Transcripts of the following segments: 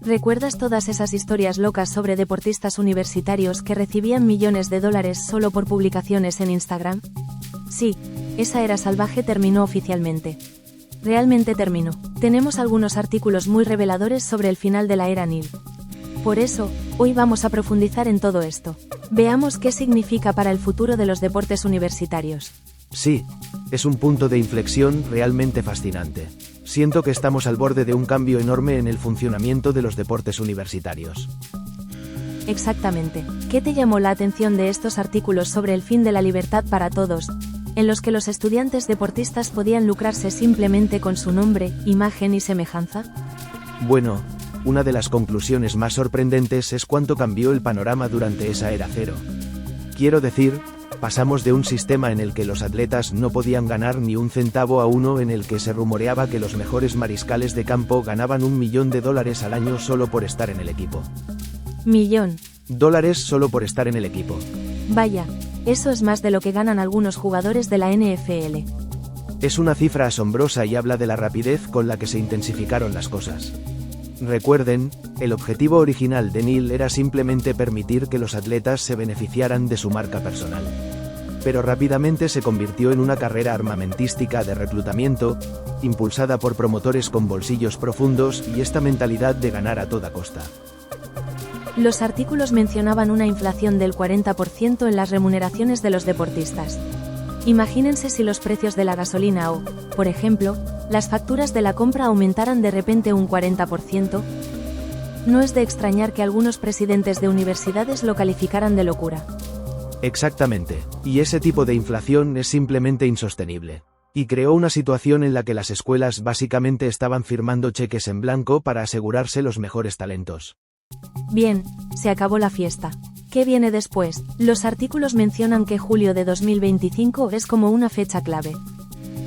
¿Recuerdas todas esas historias locas sobre deportistas universitarios que recibían millones de dólares solo por publicaciones en Instagram? Sí, esa era salvaje terminó oficialmente. Realmente terminó. Tenemos algunos artículos muy reveladores sobre el final de la era Neil. Por eso, hoy vamos a profundizar en todo esto. Veamos qué significa para el futuro de los deportes universitarios. Sí, es un punto de inflexión realmente fascinante. Siento que estamos al borde de un cambio enorme en el funcionamiento de los deportes universitarios. Exactamente. ¿Qué te llamó la atención de estos artículos sobre el fin de la libertad para todos, en los que los estudiantes deportistas podían lucrarse simplemente con su nombre, imagen y semejanza? Bueno, una de las conclusiones más sorprendentes es cuánto cambió el panorama durante esa era cero. Quiero decir, pasamos de un sistema en el que los atletas no podían ganar ni un centavo a uno en el que se rumoreaba que los mejores mariscales de campo ganaban $1 millón al año solo por estar en el equipo. $1 millón. Solo por estar en el equipo. Vaya, eso es más de lo que ganan algunos jugadores de la NFL. Es una cifra asombrosa y habla de la rapidez con la que se intensificaron las cosas. Recuerden, el objetivo original de Neil era simplemente permitir que los atletas se beneficiaran de su marca personal. Pero rápidamente se convirtió en una carrera armamentística de reclutamiento, impulsada por promotores con bolsillos profundos y esta mentalidad de ganar a toda costa. Los artículos mencionaban una inflación del 40% en las remuneraciones de los deportistas. Imagínense si los precios de la gasolina o, por ejemplo, las facturas de la compra aumentaran de repente un 40%. No es de extrañar que algunos presidentes de universidades lo calificaran de locura. Exactamente, y ese tipo de inflación es simplemente insostenible. Y creó una situación en la que las escuelas básicamente estaban firmando cheques en blanco para asegurarse los mejores talentos. Bien, se acabó la fiesta. ¿Qué viene después? Los artículos mencionan que julio de 2025 es como una fecha clave.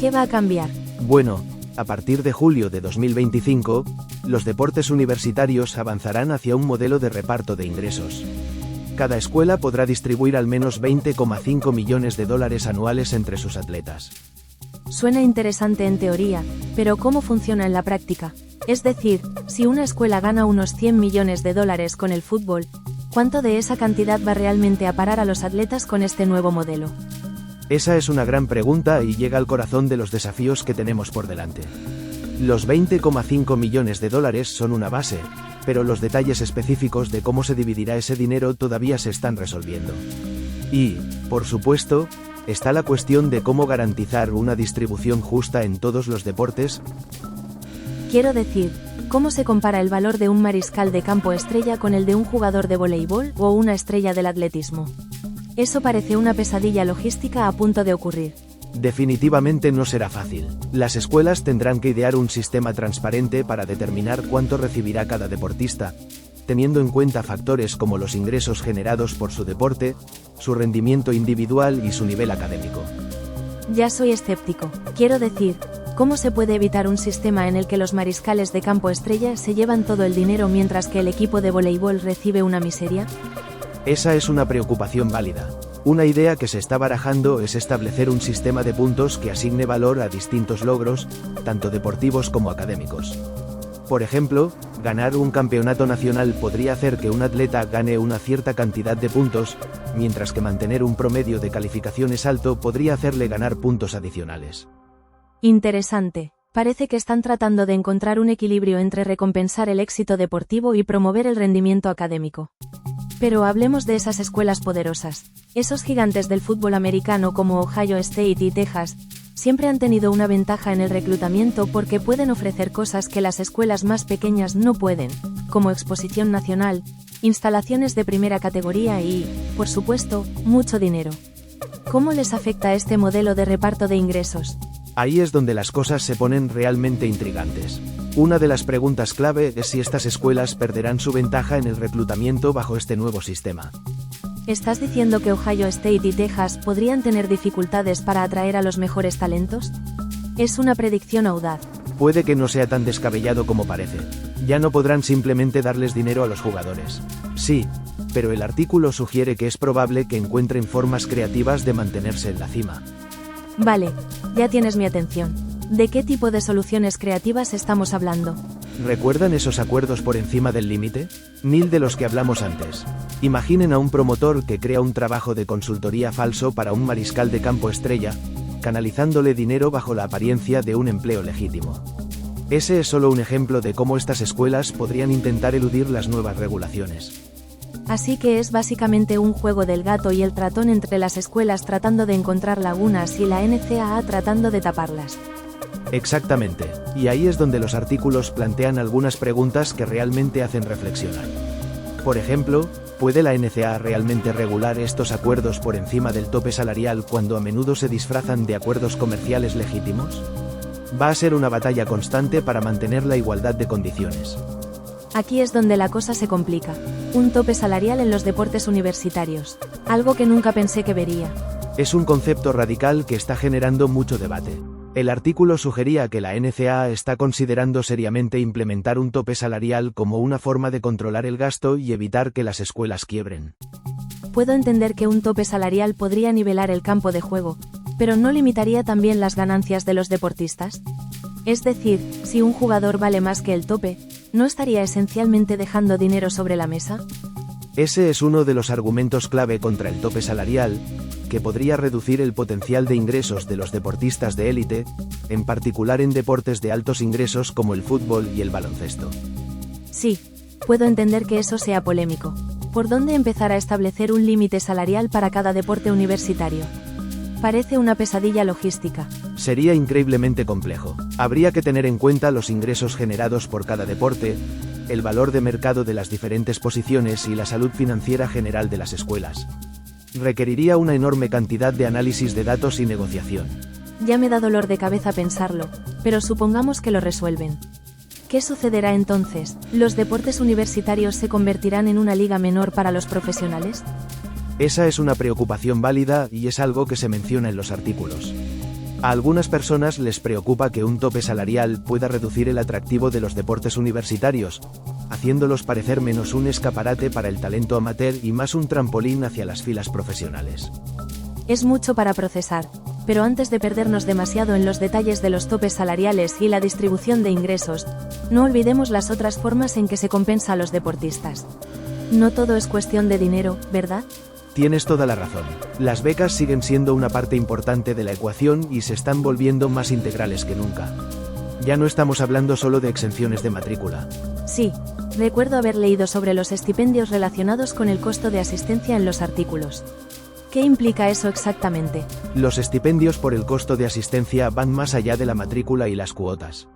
¿Qué va a cambiar? Bueno, a partir de julio de 2025, los deportes universitarios avanzarán hacia un modelo de reparto de ingresos. Cada escuela podrá distribuir al menos $20,5 millones anuales entre sus atletas. Suena interesante en teoría, pero ¿cómo funciona en la práctica? Es decir, si una escuela gana unos $100 millones con el fútbol, ¿cuánto de esa cantidad va realmente a parar a los atletas con este nuevo modelo? Esa es una gran pregunta y llega al corazón de los desafíos que tenemos por delante. Los $20,5 millones son una base, pero los detalles específicos de cómo se dividirá ese dinero todavía se están resolviendo. Y, por supuesto, está la cuestión de cómo garantizar una distribución justa en todos los deportes. Quiero decir, ¿cómo se compara el valor de un mariscal de campo estrella con el de un jugador de voleibol o una estrella del atletismo? Eso parece una pesadilla logística a punto de ocurrir. Definitivamente no será fácil. Las escuelas tendrán que idear un sistema transparente para determinar cuánto recibirá cada deportista, teniendo en cuenta factores como los ingresos generados por su deporte, su rendimiento individual y su nivel académico. Ya soy escéptico. Quiero decir, ¿cómo se puede evitar un sistema en el que los mariscales de campo estrella se llevan todo el dinero mientras que el equipo de voleibol recibe una miseria? Esa es una preocupación válida. Una idea que se está barajando es establecer un sistema de puntos que asigne valor a distintos logros, tanto deportivos como académicos. Por ejemplo, ganar un campeonato nacional podría hacer que un atleta gane una cierta cantidad de puntos, mientras que mantener un promedio de calificaciones alto podría hacerle ganar puntos adicionales. Interesante. Parece que están tratando de encontrar un equilibrio entre recompensar el éxito deportivo y promover el rendimiento académico. Pero hablemos de esas escuelas poderosas. Esos gigantes del fútbol americano como Ohio State y Texas, siempre han tenido una ventaja en el reclutamiento porque pueden ofrecer cosas que las escuelas más pequeñas no pueden, como exposición nacional, instalaciones de primera categoría y, por supuesto, mucho dinero. ¿Cómo les afecta este modelo de reparto de ingresos? Ahí es donde las cosas se ponen realmente intrigantes. Una de las preguntas clave es si estas escuelas perderán su ventaja en el reclutamiento bajo este nuevo sistema. ¿Estás diciendo que Ohio State y Texas podrían tener dificultades para atraer a los mejores talentos? Es una predicción audaz. Puede que no sea tan descabellado como parece. Ya no podrán simplemente darles dinero a los jugadores. Sí, pero el artículo sugiere que es probable que encuentren formas creativas de mantenerse en la cima. Vale, ya tienes mi atención. ¿De qué tipo de soluciones creativas estamos hablando? ¿Recuerdan esos acuerdos por encima del límite? Neil de los que hablamos antes. Imaginen a un promotor que crea un trabajo de consultoría falso para un mariscal de campo estrella, canalizándole dinero bajo la apariencia de un empleo legítimo. Ese es solo un ejemplo de cómo estas escuelas podrían intentar eludir las nuevas regulaciones. Así que es básicamente un juego del gato y el ratón entre las escuelas tratando de encontrar lagunas y la NCAA tratando de taparlas. Exactamente, y ahí es donde los artículos plantean algunas preguntas que realmente hacen reflexionar. Por ejemplo, ¿puede la NCAA realmente regular estos acuerdos por encima del tope salarial cuando a menudo se disfrazan de acuerdos comerciales legítimos? Va a ser una batalla constante para mantener la igualdad de condiciones. Aquí es donde la cosa se complica. Un tope salarial en los deportes universitarios. Algo que nunca pensé que vería. Es un concepto radical que está generando mucho debate. El artículo sugería que la NCAA está considerando seriamente implementar un tope salarial como una forma de controlar el gasto y evitar que las escuelas quiebren. Puedo entender que un tope salarial podría nivelar el campo de juego, pero ¿no limitaría también las ganancias de los deportistas? Es decir, si un jugador vale más que el tope, ¿no estaría esencialmente dejando dinero sobre la mesa? Ese es uno de los argumentos clave contra el tope salarial, que podría reducir el potencial de ingresos de los deportistas de élite, en particular en deportes de altos ingresos como el fútbol y el baloncesto. Sí, puedo entender que eso sea polémico. ¿Por dónde empezar a establecer un límite salarial para cada deporte universitario? Parece una pesadilla logística. Sería increíblemente complejo. Habría que tener en cuenta los ingresos generados por cada deporte, el valor de mercado de las diferentes posiciones y la salud financiera general de las escuelas. Requeriría una enorme cantidad de análisis de datos y negociación. Ya me da dolor de cabeza pensarlo, pero supongamos que lo resuelven. ¿Qué sucederá entonces? ¿Los deportes universitarios se convertirán en una liga menor para los profesionales? Esa es una preocupación válida y es algo que se menciona en los artículos. A algunas personas les preocupa que un tope salarial pueda reducir el atractivo de los deportes universitarios, haciéndolos parecer menos un escaparate para el talento amateur y más un trampolín hacia las filas profesionales. Es mucho para procesar, pero antes de perdernos demasiado en los detalles de los topes salariales y la distribución de ingresos, no olvidemos las otras formas en que se compensa a los deportistas. No todo es cuestión de dinero, ¿verdad? Tienes toda la razón. Las becas siguen siendo una parte importante de la ecuación y se están volviendo más integrales que nunca. Ya no estamos hablando solo de exenciones de matrícula. Sí, recuerdo haber leído sobre los estipendios relacionados con el costo de asistencia en los artículos. ¿Qué implica eso exactamente? Los estipendios por el costo de asistencia van más allá de la matrícula y las cuotas.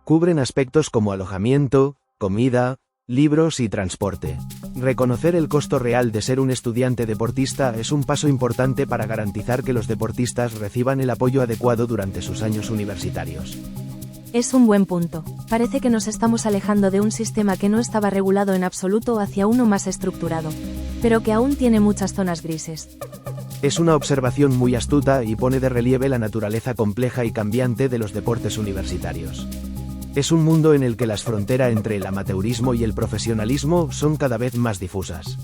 Cubren aspectos como alojamiento, comida, libros y transporte. Reconocer el costo real de ser un estudiante deportista es un paso importante para garantizar que los deportistas reciban el apoyo adecuado durante sus años universitarios. Es un buen punto. Parece que nos estamos alejando de un sistema que no estaba regulado en absoluto hacia uno más estructurado, pero que aún tiene muchas zonas grises. Es una observación muy astuta y pone de relieve la naturaleza compleja y cambiante de los deportes universitarios. Es un mundo en el que las fronteras entre el amateurismo y el profesionalismo son cada vez más difusas.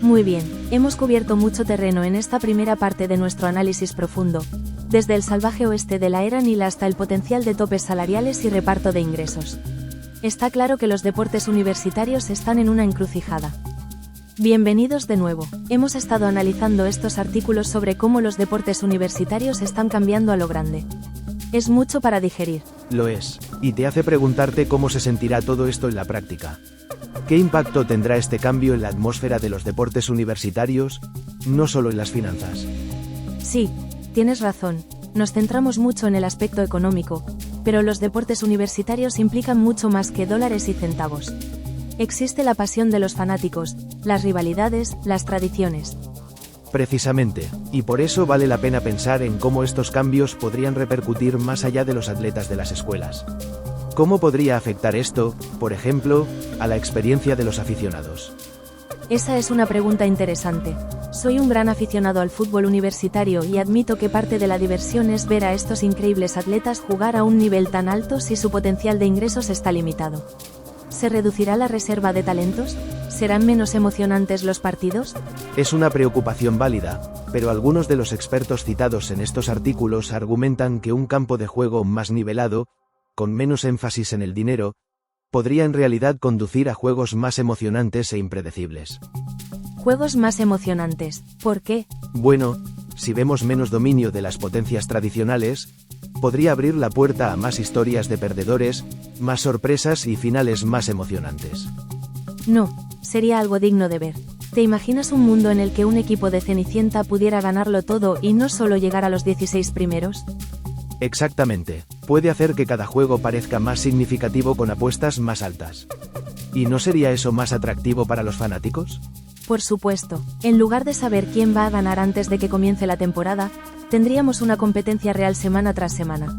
Muy bien, hemos cubierto mucho terreno en esta primera parte de nuestro análisis profundo, desde el salvaje oeste de la era Nil hasta el potencial de topes salariales y reparto de ingresos. Está claro que los deportes universitarios están en una encrucijada. Bienvenidos de nuevo. Hemos estado analizando estos artículos sobre cómo los deportes universitarios están cambiando a lo grande. Es mucho para digerir. Lo es, y te hace preguntarte cómo se sentirá todo esto en la práctica. ¿Qué impacto tendrá este cambio en la atmósfera de los deportes universitarios, no solo en las finanzas? Sí, tienes razón, nos centramos mucho en el aspecto económico, pero los deportes universitarios implican mucho más que dólares y centavos. Existe la pasión de los fanáticos, las rivalidades, las tradiciones. Precisamente, y por eso vale la pena pensar en cómo estos cambios podrían repercutir más allá de los atletas de las escuelas. ¿Cómo podría afectar esto, por ejemplo, a la experiencia de los aficionados? Esa es una pregunta interesante. Soy un gran aficionado al fútbol universitario y admito que parte de la diversión es ver a estos increíbles atletas jugar a un nivel tan alto si su potencial de ingresos está limitado. ¿Se reducirá la reserva de talentos? ¿Serán menos emocionantes los partidos? Es una preocupación válida, pero algunos de los expertos citados en estos artículos argumentan que un campo de juego más nivelado, con menos énfasis en el dinero, podría en realidad conducir a juegos más emocionantes e impredecibles. Juegos más emocionantes, ¿por qué? Bueno, si vemos menos dominio de las potencias tradicionales, podría abrir la puerta a más historias de perdedores, más sorpresas y finales más emocionantes. No, sería algo digno de ver. ¿Te imaginas un mundo en el que un equipo de Cenicienta pudiera ganarlo todo y no solo llegar a los 16 primeros? Exactamente, puede hacer que cada juego parezca más significativo con apuestas más altas. ¿Y no sería eso más atractivo para los fanáticos? Por supuesto, en lugar de saber quién va a ganar antes de que comience la temporada, tendríamos una competencia real semana tras semana.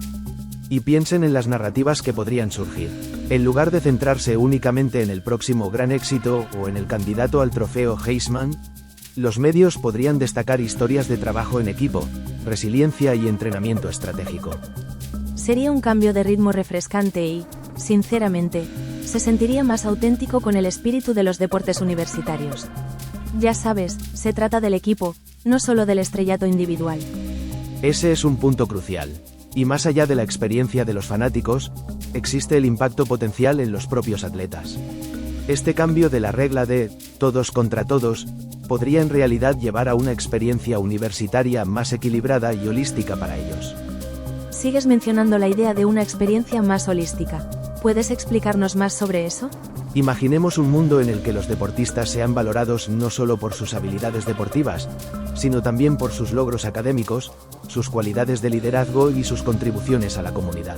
Y piensen en las narrativas que podrían surgir. En lugar de centrarse únicamente en el próximo gran éxito o en el candidato al trofeo Heisman, los medios podrían destacar historias de trabajo en equipo, resiliencia y entrenamiento estratégico. Sería un cambio de ritmo refrescante y, sinceramente, se sentiría más auténtico con el espíritu de los deportes universitarios. Ya sabes, se trata del equipo, no solo del estrellato individual. Ese es un punto crucial. Y más allá de la experiencia de los fanáticos, existe el impacto potencial en los propios atletas. Este cambio de la regla de todos contra todos podría en realidad llevar a una experiencia universitaria más equilibrada y holística para ellos. Sigues mencionando la idea de una experiencia más holística. ¿Puedes explicarnos más sobre eso? Imaginemos un mundo en el que los deportistas sean valorados no solo por sus habilidades deportivas, sino también por sus logros académicos, sus cualidades de liderazgo y sus contribuciones a la comunidad.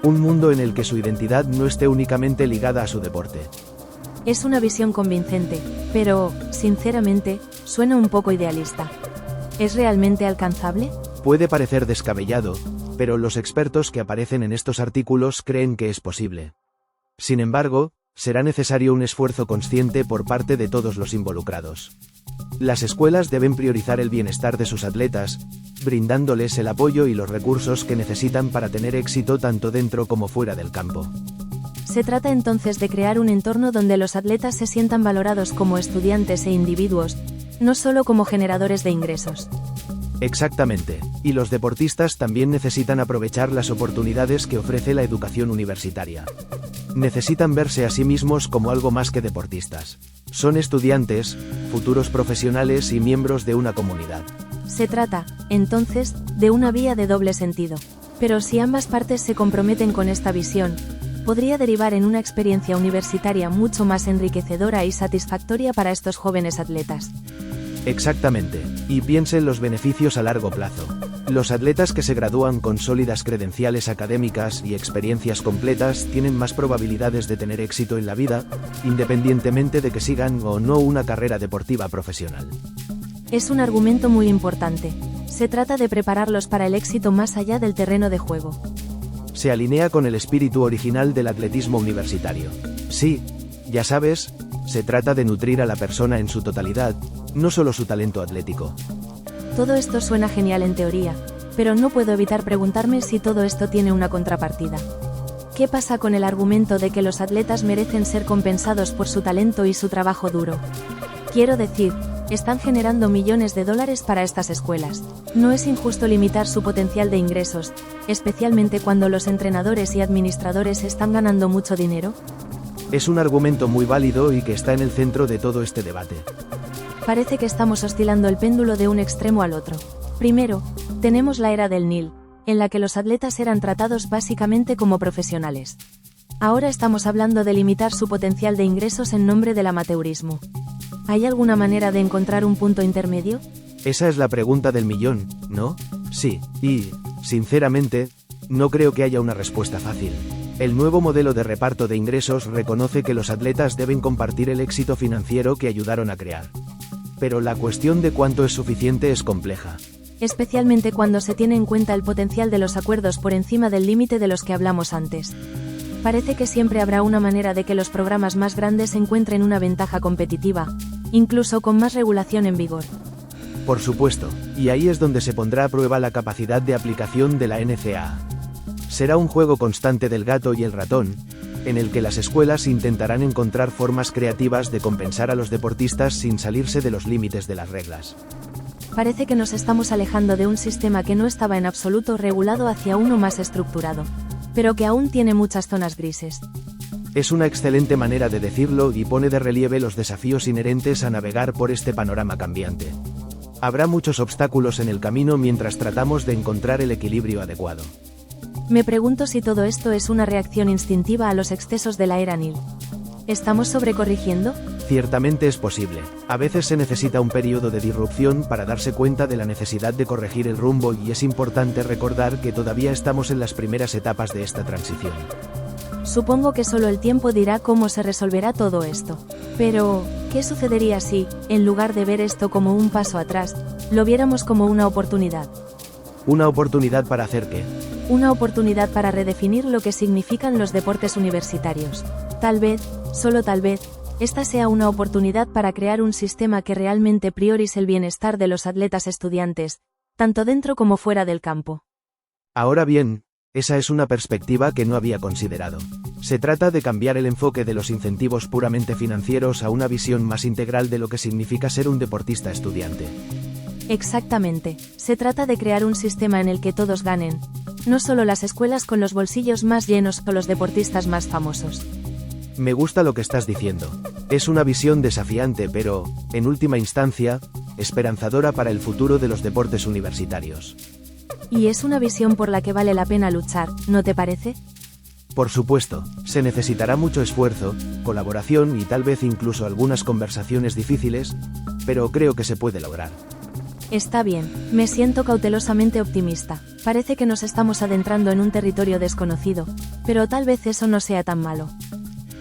Un mundo en el que su identidad no esté únicamente ligada a su deporte. Es una visión convincente, pero, sinceramente, suena un poco idealista. ¿Es realmente alcanzable? Puede parecer descabellado, pero los expertos que aparecen en estos artículos creen que es posible. Sin embargo, será necesario un esfuerzo consciente por parte de todos los involucrados. Las escuelas deben priorizar el bienestar de sus atletas, brindándoles el apoyo y los recursos que necesitan para tener éxito tanto dentro como fuera del campo. Se trata entonces de crear un entorno donde los atletas se sientan valorados como estudiantes e individuos, no solo como generadores de ingresos. Exactamente, y los deportistas también necesitan aprovechar las oportunidades que ofrece la educación universitaria. Necesitan verse a sí mismos como algo más que deportistas. Son estudiantes, futuros profesionales y miembros de una comunidad. Se trata, entonces, de una vía de doble sentido. Pero si ambas partes se comprometen con esta visión, podría derivar en una experiencia universitaria mucho más enriquecedora y satisfactoria para estos jóvenes atletas. Exactamente, y piense en los beneficios a largo plazo. Los atletas que se gradúan con sólidas credenciales académicas y experiencias completas tienen más probabilidades de tener éxito en la vida, independientemente de que sigan o no una carrera deportiva profesional. Es un argumento muy importante. Se trata de prepararlos para el éxito más allá del terreno de juego. Se alinea con el espíritu original del atletismo universitario. Sí, ya sabes, se trata de nutrir a la persona en su totalidad, no solo su talento atlético. Todo esto suena genial en teoría, pero no puedo evitar preguntarme si todo esto tiene una contrapartida. ¿Qué pasa con el argumento de que los atletas merecen ser compensados por su talento y su trabajo duro? Quiero decir, están generando millones de dólares para estas escuelas. ¿No es injusto limitar su potencial de ingresos, especialmente cuando los entrenadores y administradores están ganando mucho dinero? Es un argumento muy válido y que está en el centro de todo este debate. Parece que estamos oscilando el péndulo de un extremo al otro. Primero, tenemos la era del Nil, en la que los atletas eran tratados básicamente como profesionales. Ahora estamos hablando de limitar su potencial de ingresos en nombre del amateurismo. ¿Hay alguna manera de encontrar un punto intermedio? Esa es la pregunta del millón, ¿no? Sí, y, sinceramente, no creo que haya una respuesta fácil. El nuevo modelo de reparto de ingresos reconoce que los atletas deben compartir el éxito financiero que ayudaron a crear. Pero la cuestión de cuánto es suficiente es compleja. Especialmente cuando se tiene en cuenta el potencial de los acuerdos por encima del límite de los que hablamos antes. Parece que siempre habrá una manera de que los programas más grandes encuentren una ventaja competitiva, incluso con más regulación en vigor. Por supuesto, y ahí es donde se pondrá a prueba la capacidad de aplicación de la NCAA. Será un juego constante del gato y el ratón, en el que las escuelas intentarán encontrar formas creativas de compensar a los deportistas sin salirse de los límites de las reglas. Parece que nos estamos alejando de un sistema que no estaba en absoluto regulado hacia uno más estructurado, pero que aún tiene muchas zonas grises. Es una excelente manera de decirlo y pone de relieve los desafíos inherentes a navegar por este panorama cambiante. Habrá muchos obstáculos en el camino mientras tratamos de encontrar el equilibrio adecuado. Me pregunto si todo esto es una reacción instintiva a los excesos de la era Neil. ¿Estamos sobrecorrigiendo? Ciertamente es posible. A veces se necesita un periodo de disrupción para darse cuenta de la necesidad de corregir el rumbo y es importante recordar que todavía estamos en las primeras etapas de esta transición. Supongo que solo el tiempo dirá cómo se resolverá todo esto. Pero, ¿qué sucedería si, en lugar de ver esto como un paso atrás, lo viéramos como una oportunidad? ¿Una oportunidad para hacer qué? Una oportunidad para redefinir lo que significan los deportes universitarios. Tal vez, solo tal vez, esta sea una oportunidad para crear un sistema que realmente priorice el bienestar de los atletas estudiantes, tanto dentro como fuera del campo. Ahora bien, esa es una perspectiva que no había considerado. Se trata de cambiar el enfoque de los incentivos puramente financieros a una visión más integral de lo que significa ser un deportista estudiante. Exactamente, se trata de crear un sistema en el que todos ganen, no solo las escuelas con los bolsillos más llenos o los deportistas más famosos. Me gusta lo que estás diciendo. Es una visión desafiante pero, en última instancia, esperanzadora para el futuro de los deportes universitarios. Y es una visión por la que vale la pena luchar, ¿no te parece? Por supuesto, se necesitará mucho esfuerzo, colaboración y tal vez incluso algunas conversaciones difíciles, pero creo que se puede lograr. Está bien, me siento cautelosamente optimista. Parece que nos estamos adentrando en un territorio desconocido, pero tal vez eso no sea tan malo.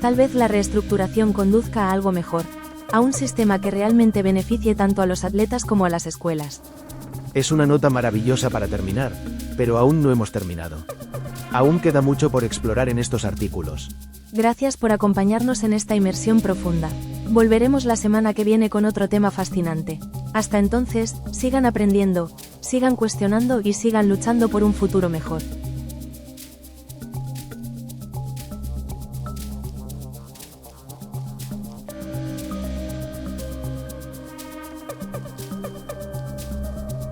Tal vez la reestructuración conduzca a algo mejor, a un sistema que realmente beneficie tanto a los atletas como a las escuelas. Es una nota maravillosa para terminar, pero aún no hemos terminado. Aún queda mucho por explorar en estos artículos. Gracias por acompañarnos en esta inmersión profunda. Volveremos la semana que viene con otro tema fascinante. Hasta entonces, sigan aprendiendo, sigan cuestionando y sigan luchando por un futuro mejor.